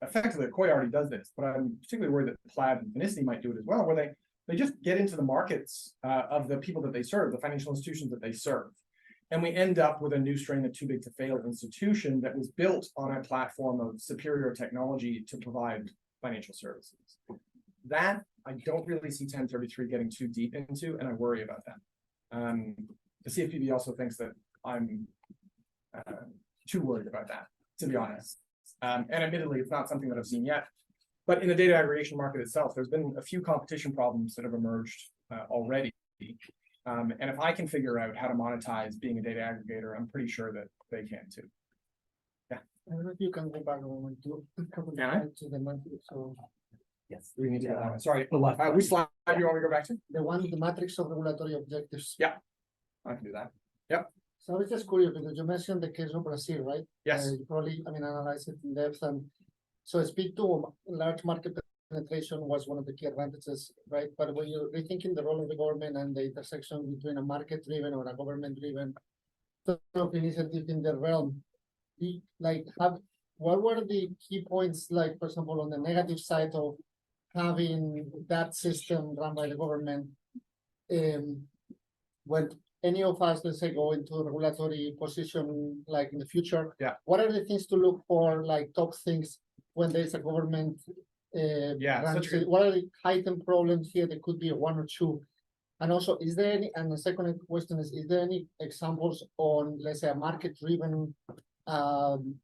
effectively Akoya already does this, but I'm particularly worried that Plaid and Finicity might do it as well, where they just get into the markets of the people that they serve, the financial institutions that they serve. And we end up with a new strain of too big to fail institution that was built on a platform of superior technology to provide financial services. That, I don't really see 1033 getting too deep into, and I worry about that. The CFPB also thinks that I'm too worried about that, to be honest. And admittedly, it's not something that I've seen yet. But in the data aggregation market itself, there's been a few competition problems that have emerged already. And if I can figure out how to monetize being a data aggregator, I'm pretty sure that they can too. I don't know if you can go back a moment to the matrix. So Yes. We need to get that one. Sorry. The left. Which slide do you want me to go back to? the one, the matrix of regulatory objectives. Yeah. I can do that. So I was just curious because you mentioned the case of Brazil, right? Yes. You probably, analyze it in depth, and so speed to large market penetration was one of the key advantages, right? But when you're rethinking the role of the government and the intersection between a market-driven or a government-driven sort of initiative in the realm, what were the key points, like, for example, on the negative side of having that system run by the government? When any of us, let's say, go into a regulatory position, like in the future, what are the things to look for, like top things when there's a government? What are the heightened problems here? There could be one or two. And also, is there any, and the second question is there any examples on, let's say, a market-driven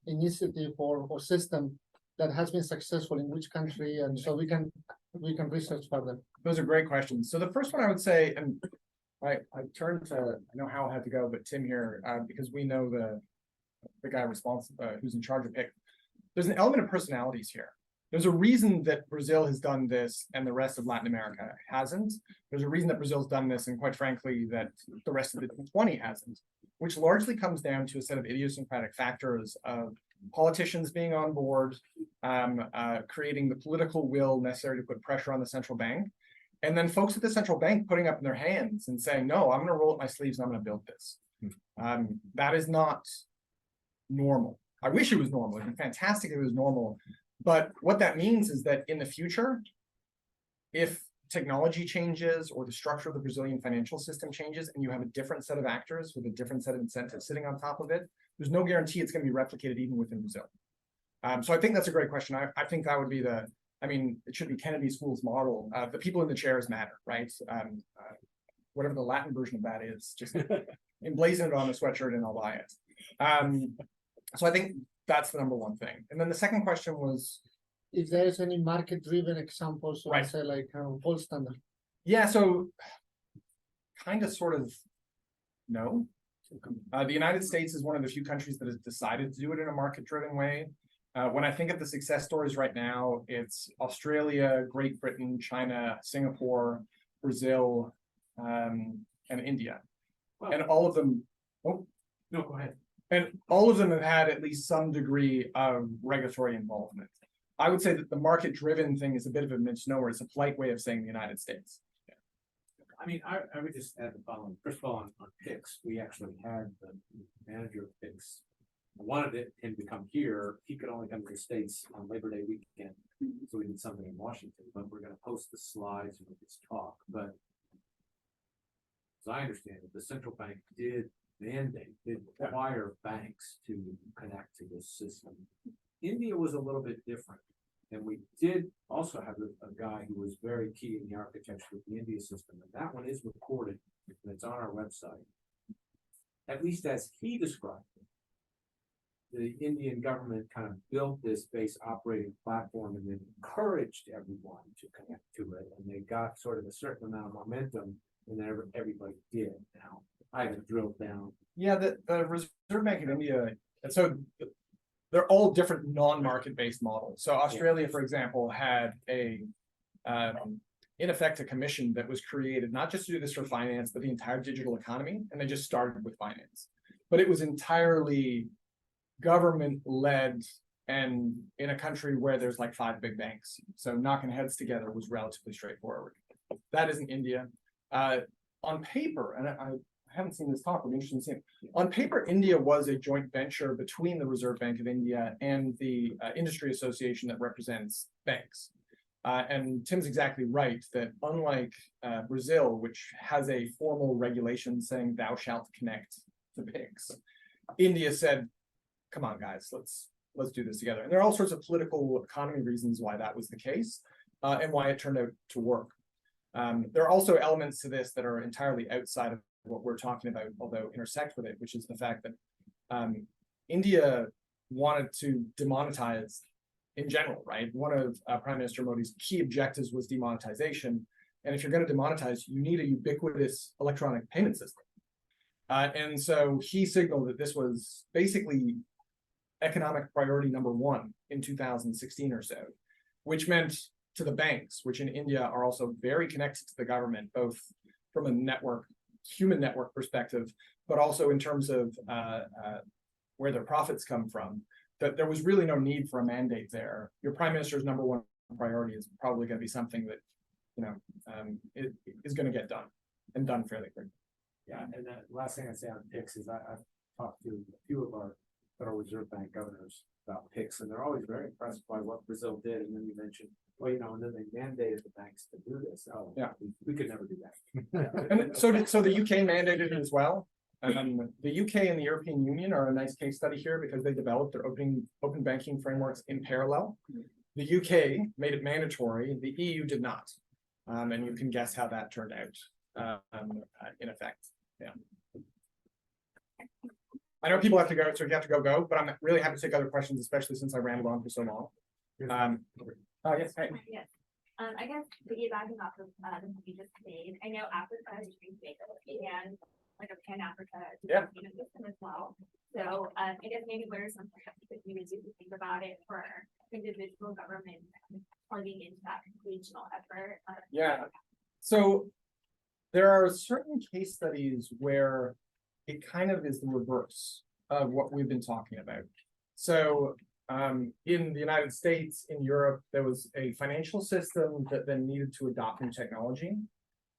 initiative or system that has been successful in which country? And so we can research further. Those are great questions. So the first one I would say, and I turned to, I know Hal had to go, but Tim here, because we know the guy responsible, who's in charge of PIC. There's an element of personalities here. There's a reason that Brazil has done this and the rest of Latin America hasn't. There's a reason that Brazil's done this, and quite frankly, that the rest of the 20 hasn't, which largely comes down to a set of idiosyncratic factors of politicians being on board, creating the political will necessary to put pressure on the central bank, and then folks at the central bank putting up in their hands and saying, no, I'm going to roll up my sleeves and I'm going to build this. That is not normal. I wish it was normal. It'd be fantastic if it was normal. But what that means is that in the future, if technology changes or the structure of the Brazilian financial system changes and you have a different set of actors with a different set of incentives sitting on top of it, there's no guarantee it's going to be replicated even within Brazil. So I think that's a great question. I think that would be it should be Kennedy School's model. The people in the chairs matter, right? Whatever the Latin version of that is, just emblazon it on a sweatshirt and I'll buy it. So I think that's the number one thing. And then the second question was, if there is any market-driven examples, right, say like gold standard. Yeah, so kind of sort of no. The United States is one of the few countries that has decided to do it in a market-driven way. When I think of the success stories right now, it's Australia, Great Britain, China, Singapore, Brazil, and India. Wow. And all of them, oh, no, go ahead. And all of them have had at least some degree of regulatory involvement. I would say that the market-driven thing is a bit of a misnomer. It's a polite way of saying the United States. Yeah. I mean, I would just add the following. First of all, on PICS, we actually had the manager of PICS wanted him to come here. He could only come to the States on Labor Day weekend. So we did something in Washington, but we're going to post the slides with this talk. But as I understand it, the central bank did require banks to connect to this system. India was a little bit different. And we did also have a guy who was very key in the architecture of the India system. And that one is recorded and it's on our website. At least as he described it, the Indian government kind of built this base operating platform and then encouraged everyone to connect to it. And they got sort of a certain amount of momentum, and then everybody did. Now, I haven't drilled down. Yeah, the Reserve Bank of India, and so they're all different non-market based models. So Australia, for example, had in effect a commission that was created not just to do this for finance, but the entire digital economy. And they just started with finance. But it was entirely government-led and in a country where there's like 5 big banks. So knocking heads together was relatively straightforward. That isn't India. On paper, and I haven't seen this talk, but I'm interested in seeing it. On paper, India was a joint venture between the Reserve Bank of India and the industry association that represents banks. And Tim's exactly right that unlike Brazil, which has a formal regulation saying thou shalt connect to PICS, India said, come on, guys, let's do this together. And there are all sorts of political economy reasons why that was the case. and why it turned out to work. There are also elements to this that are entirely outside of what we're talking about, although intersect with it, which is the fact that India wanted to demonetize in general, right? One of Prime Minister Modi's key objectives was demonetization. And if you're going to demonetize, you need a ubiquitous electronic payment system. And so he signaled that this was basically economic priority number one in 2016 or so, which meant to the banks, which in India are also very connected to the government, both from a human network perspective, but also in terms of where their profits come from, that there was really no need for a mandate there. Your prime minister's number one priority is probably going to be something that, is going to get done and done fairly quickly. Yeah, and the last thing I'd say on PIX is I've talked to a few of our Federal Reserve Bank governors about PIX, and they're always very impressed by what Brazil did. And then you mentioned, well, and then they mandated the banks to do this. Oh, yeah, we could never do that. And so the UK mandated it as well. The UK and the European Union are a nice case study here because they developed their open banking frameworks in parallel. The UK made it mandatory, the EU did not. And you can guess how that turned out in effect. Yeah. I know people have to go, so you have to go, but I'm really happy to take other questions, especially since I rambled on for so long. Yes. Hey. Yes. I guess piggybacking off of the point you just made, I know Africa is pretty big and like a Pan-Africa payment system as well. So I guess maybe what are some steps that you would do to think about it for individual governments plugging into that regional effort? Yeah. So there are certain case studies where it kind of is the reverse of what we've been talking about. So in the United States, in Europe, there was a financial system that then needed to adopt new technology.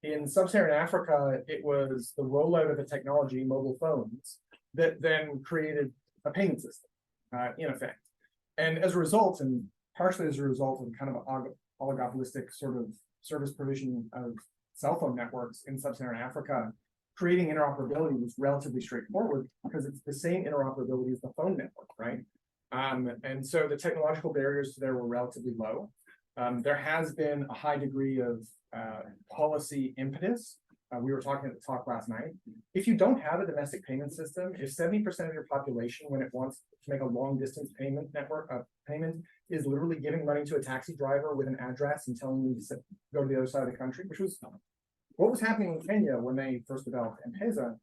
In sub-Saharan Africa, it was the rollout of the technology, mobile phones, that then created a payment system, in effect. And as a result, and partially as a result of kind of an oligopolistic sort of service provision of cell phone networks in sub-Saharan Africa, creating interoperability was relatively straightforward because it's the same interoperability as the phone network, right? And so the technological barriers there were relatively low. There has been a high degree of policy impetus. We were talking at the talk last night. If you don't have a domestic payment system, if 70% of your population, when it wants to make a long distance payment payment, is literally giving money to a taxi driver with an address and telling you to go to the other side of the country, which was what was happening in Kenya when they first developed M-Pesa,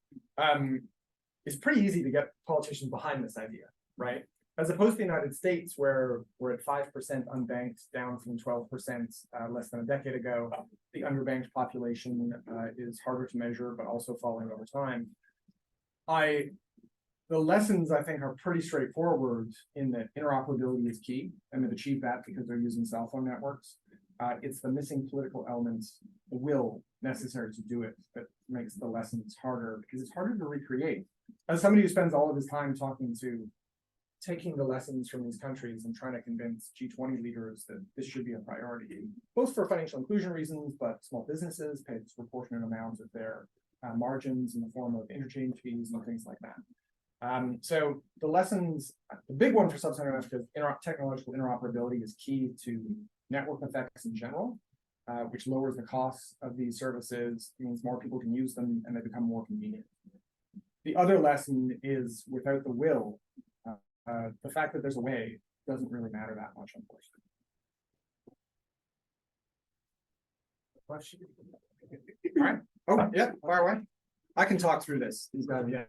it's pretty easy to get politicians behind this idea, right? As opposed to the United States, where we're at 5% unbanked, down from 12% less than a decade ago. The underbanked population is harder to measure, but also falling over time. The lessons, I think, are pretty straightforward in that interoperability is key, and they've achieved that because they're using cell phone networks. It's the missing political elements, the will necessary to do it, that makes the lessons harder, because it's harder to recreate. As somebody who spends all of his time taking the lessons from these countries and trying to convince G20 leaders that this should be a priority, both for financial inclusion reasons, but small businesses pay a disproportionate amount of their margins in the form of interchange fees and things like that. So the lessons, the big one for sub-Saharan Africa is technological interoperability is key to network effects in general, which lowers the costs of these services, means more people can use them and they become more convenient. The other lesson is without the will, the fact that there's a way doesn't really matter that much, unfortunately. Question? All right. Oh, yeah, fire away. I can talk through this. These guys, yeah.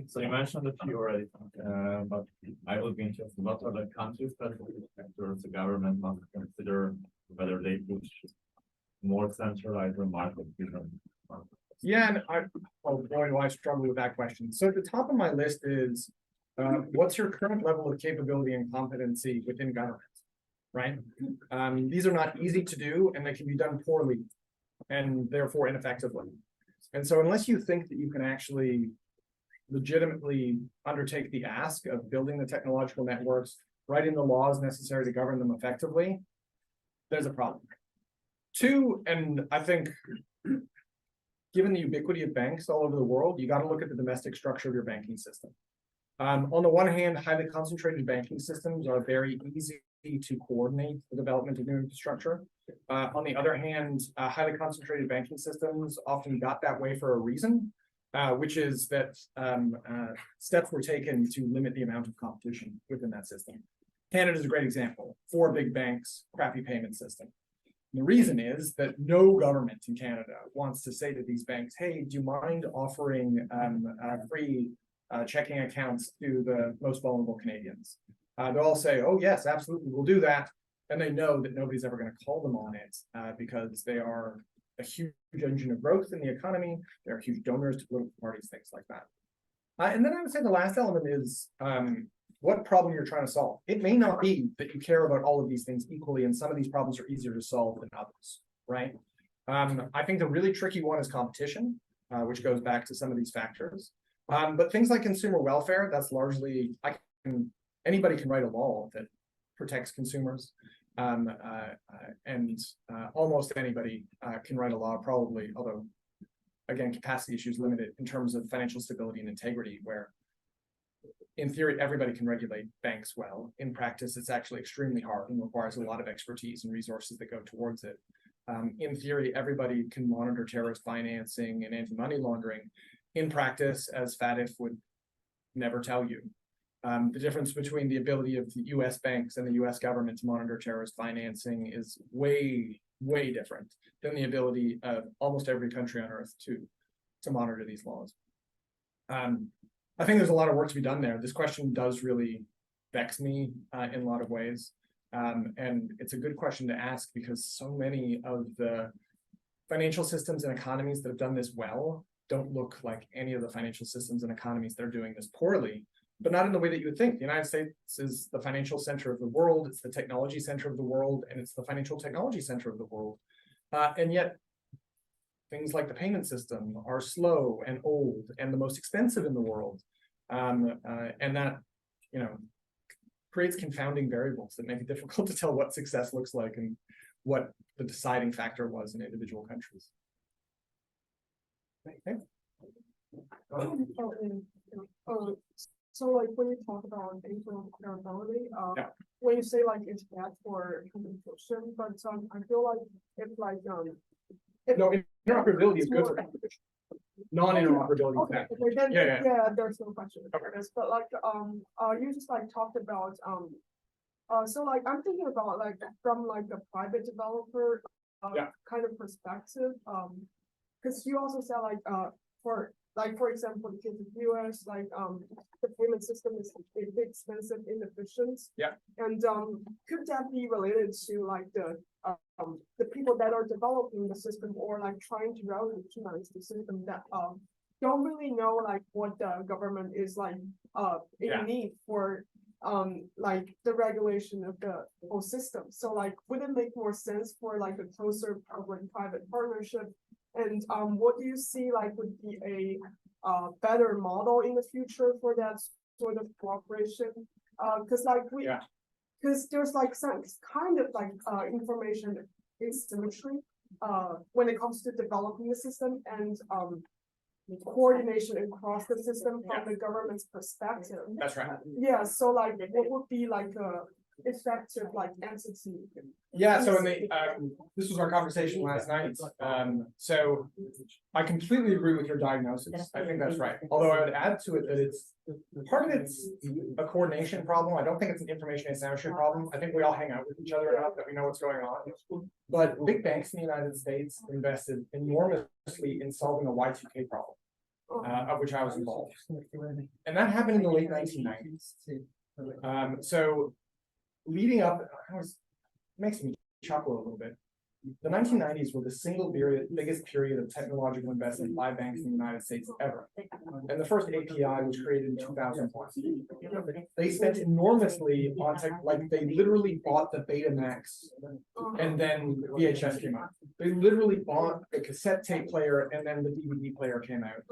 So you mentioned a few already, but I would be interested, what are the countries that the government must consider whether they push more centralized or market driven? Yeah, and oh boy, do I struggle with that question. So at the top of my list is, what's your current level of capability and competency within government, right? These are not easy to do, and they can be done poorly, and therefore ineffectively. And so unless you think that you can actually legitimately undertake the ask of building the technological networks, writing the laws necessary to govern them effectively, there's a problem. Two, and I think given the ubiquity of banks all over the world, you got to look at the domestic structure of your banking system. On the one hand, highly concentrated banking systems are very easy to coordinate the development of new infrastructure. On the other hand, highly concentrated banking systems often got that way for a reason, which is that steps were taken to limit the amount of competition within that system. Canada is a great example. 4 big banks, crappy payment system. The reason is that no government in Canada wants to say to these banks, hey, do you mind offering free checking accounts to the most vulnerable Canadians? They'll all say, oh, yes, absolutely, we'll do that. And they know that nobody's ever going to call them on it because they are a huge engine of growth in the economy. They're huge donors to political parties, things like that. And then I would say the last element is what problem you're trying to solve. It may not be that you care about all of these things equally, and some of these problems are easier to solve than others, right? I think the really tricky one is competition, which goes back to some of these factors. But things like consumer welfare, that's largely, anybody can write a law that protects consumers. Almost anybody can write a law, probably, although, again, capacity issues limited in terms of financial stability and integrity, where in theory, everybody can regulate banks well. In practice, it's actually extremely hard and requires a lot of expertise and resources that go towards it. In theory, everybody can monitor terrorist financing and anti-money laundering. In practice, as FATF would never tell you, the difference between the ability of the US banks and the US government to monitor terrorist financing is way, way different than the ability of almost every country on earth to monitor these laws. I think there's a lot of work to be done there. This question does really vex me in a lot of ways. And it's a good question to ask because so many of the financial systems and economies that have done this well don't look like any of the financial systems and economies that are doing this poorly, but not in the way that you would think. The United States is the financial center of the world, it's the technology center of the world, and it's the financial technology center of the world. And yet, things like the payment system are slow and old and the most expensive in the world. And that, creates confounding variables that make it difficult to tell what success looks like and what the deciding factor was in individual countries. Okay. So like when you talk about interoperability, when you say like it's bad for competition, but I feel like it's like no, interoperability is good for competition. Non-interoperability is bad. Okay, then, Yeah, there's no question about this, but like you just like talked about so like I'm thinking about like from like the private developer kind of perspective, because you also said like for example, the case of US, like the payment system is expensive, inefficient. Yeah. And could that be related to like the people that are developing the system or like trying to revolutionize the system that don't really know like what the government is like in need for like the regulation of the whole system. So like would it make more sense for like a closer public-private partnership? And what do you see like would be a better model in the future for that sort of cooperation? Because like because there's like some kind of like information asymmetry when it comes to developing the system and coordination across the system from the government's perspective. That's right. Yeah, so like what would be like a effective like entity? Yeah, so this was our conversation last night. So I completely agree with your diagnosis. I think that's right. Although I would add to it that it's part of it's a coordination problem. I don't think it's an information asymmetry problem. I think we all hang out with each other enough that we know what's going on. But big banks in the United States invested enormously in solving a Y2K problem, of which I was involved. And that happened in the late 1990s. So leading up, it makes me chuckle a little bit. The 1990s were the single biggest period of technological investment by banks in the United States ever. And the first API was created in 2001. They spent enormously on tech, like they literally bought the Betamax and then VHS came out. They literally bought the cassette tape player and then the DVD player came out.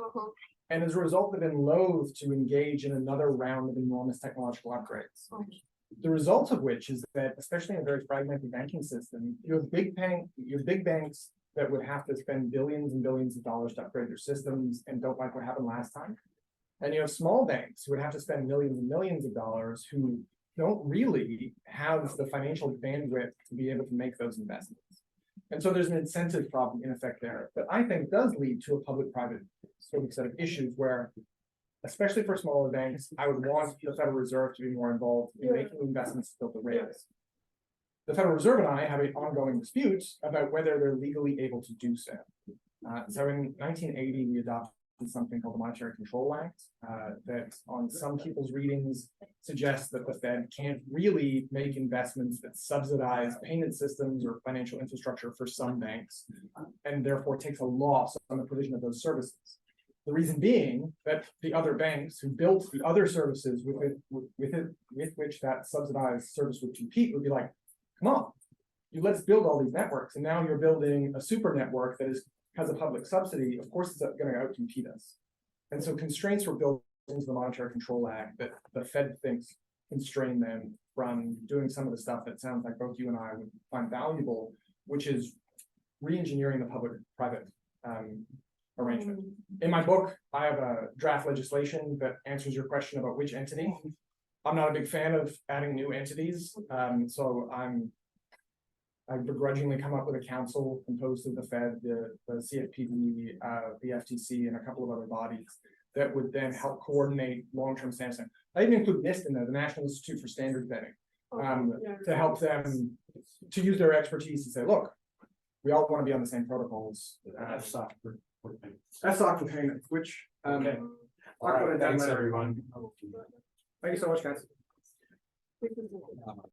And as a result, they've been loath to engage in another round of enormous technological upgrades. The result of which is that, especially in a very fragmented banking system, you have big banks that would have to spend billions and billions of dollars to upgrade their systems and don't like what happened last time. And you have small banks who would have to spend millions and millions of dollars who don't really have the financial bandwidth to be able to make those investments. And so there's an incentive problem in effect there, that I think does lead to a public-private sort of set of issues where, especially for smaller banks, I would want the Federal Reserve to be more involved in making investments to build the rails. The Federal Reserve and I have an ongoing dispute about whether they're legally able to do so. So in 1980, we adopted something called the Monetary Control Act, that on some people's readings suggests that the Fed can't really make investments that subsidize payment systems or financial infrastructure for some banks, and therefore takes a loss on the provision of those services. The reason being that the other banks who built the other services with which that subsidized service would compete would be like, come on, let's build all these networks, and now you're building a super network that has a public subsidy. Of course, it's going to outcompete us. And so constraints were built into the Monetary Control Act that the Fed thinks constrain them from doing some of the stuff that sounds like both you and I would find valuable, which is re-engineering the public-private arrangement. In my book, I have a draft legislation that answers your question about which entity. I'm not a big fan of adding new entities, so I begrudgingly come up with a council composed of the Fed, the CFPB, the FTC, and a couple of other bodies that would then help coordinate long-term stance. I even include NIST in there, the National Institute for Standards Setting, to help them to use their expertise to say, look, we all want to be on the same protocols. FSOC for FSOC for payments, which okay. All right, Thanks, later. everyone. Thank you so much, guys.